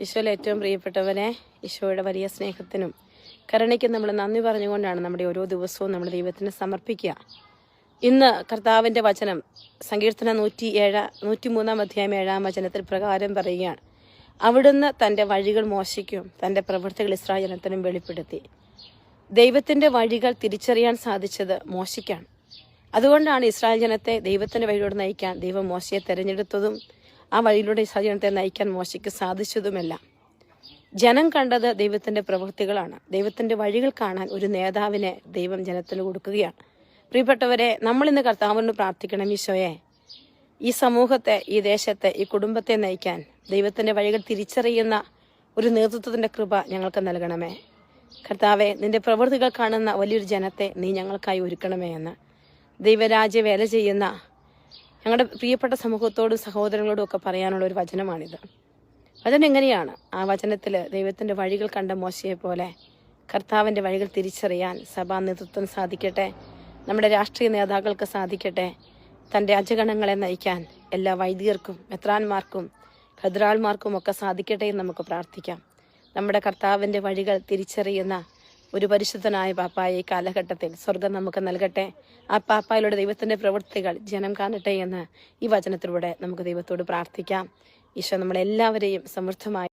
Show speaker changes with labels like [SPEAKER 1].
[SPEAKER 1] ഈശോയിൽ ഏറ്റവും പ്രിയപ്പെട്ടവനെ, ഈശോയുടെ വലിയ സ്നേഹത്തിനും കരുണയ്ക്കും നമ്മൾ നന്ദി പറഞ്ഞുകൊണ്ടാണ് നമ്മുടെ ഓരോ ദിവസവും നമ്മൾ ദൈവത്തിന് സമർപ്പിക്കുക. ഇന്ന് കർത്താവിൻ്റെ വചനം സങ്കീർത്തനം 103 അധ്യായം 7 വചനത്തിൽ പ്രകാരം പറയുകയാണ്. അവിടുന്ന് തൻ്റെ വഴികൾ മോശയ്ക്കും തൻ്റെ പ്രവൃത്തികൾ ഇസ്രായേൽ ജനത്തിനും വെളിപ്പെടുത്തി. ദൈവത്തിൻ്റെ വഴികൾ തിരിച്ചറിയാൻ സാധിച്ചത് മോശയ്ക്കാണ്. അതുകൊണ്ടാണ് ഇസ്രായേൽ ജനത്തെ ദൈവത്തിൻ്റെ വഴിയിലൂടെ നയിക്കാൻ ദൈവം മോശയെ തിരഞ്ഞെടുത്തതും ആ വഴിയിലൂടെ ഇസ്രായേൽ ജനത്തെ നയിക്കാൻ മോശയ്ക്ക് സാധിച്ചതുമെല്ലാം. ജനം കണ്ടത് ദൈവത്തിൻ്റെ പ്രവൃത്തികളാണ്. ദൈവത്തിൻ്റെ വഴികൾ കാണാൻ ഒരു നേതാവിനെ ദൈവം ജനത്തിന് കൊടുക്കുകയാണ്. പ്രിയപ്പെട്ടവരെ, നമ്മളിന്ന് കർത്താവിനോട് പ്രാർത്ഥിക്കണം, ഈശോയെ ഈ സമൂഹത്തെ, ഈ ദേശത്തെ, ഈ കുടുംബത്തെ നയിക്കാൻ ദൈവത്തിൻ്റെ വഴികൾ തിരിച്ചറിയുന്ന ഒരു നേതൃത്വത്തിൻ്റെ കൃപ ഞങ്ങൾക്ക് നൽകണമേ. കർത്താവെ, നിന്റെ പ്രവൃത്തികൾ കാണുന്ന വലിയൊരു ജനത്തെ നീ ഞങ്ങൾക്കായി ഒരുക്കണമേ എന്ന് ദൈവരാജ്യ വേല ചെയ്യുന്ന ഞങ്ങളുടെ പ്രിയപ്പെട്ട സമൂഹത്തോടും സഹോദരങ്ങളോടും ഒക്കെ പറയാനുള്ള ഒരു വചനമാണിത്. വചനം എങ്ങനെയാണ്? ആ വചനത്തിൽ ദൈവത്തിൻ്റെ വഴികൾ കണ്ട മോശയെ പോലെ കർത്താവിൻ്റെ വഴികൾ തിരിച്ചറിയാൻ സഭാ നേതൃത്വം സാധിക്കട്ടെ, നമ്മുടെ രാഷ്ട്രീയ നേതാക്കൾക്ക് സാധിക്കട്ടെ, തൻ്റെ അജഗണങ്ങളെ നയിക്കാൻ എല്ലാ വൈദികർക്കും, മെത്രാന്മാർക്കും, ഖദ്രാൾമാർക്കും ഒക്കെ സാധിക്കട്ടെ എന്ന് നമുക്ക് പ്രാർത്ഥിക്കാം. നമ്മുടെ കർത്താവിൻ്റെ വഴികൾ തിരിച്ചറിയുന്ന ഒരു പരിശുദ്ധനായ പാപ്പായ ഈ കാലഘട്ടത്തിൽ സ്വർഗം നമുക്ക് നൽകട്ടെ. ആ പാപ്പായിലൂടെ ദൈവത്തിൻ്റെ പ്രവൃത്തികൾ ജനം കാണട്ടെ എന്ന് ഈ വചനത്തിലൂടെ നമുക്ക് ദൈവത്തോട് പ്രാർത്ഥിക്കാം. ഈശോ നമ്മളെല്ലാവരെയും സമൃദ്ധമായി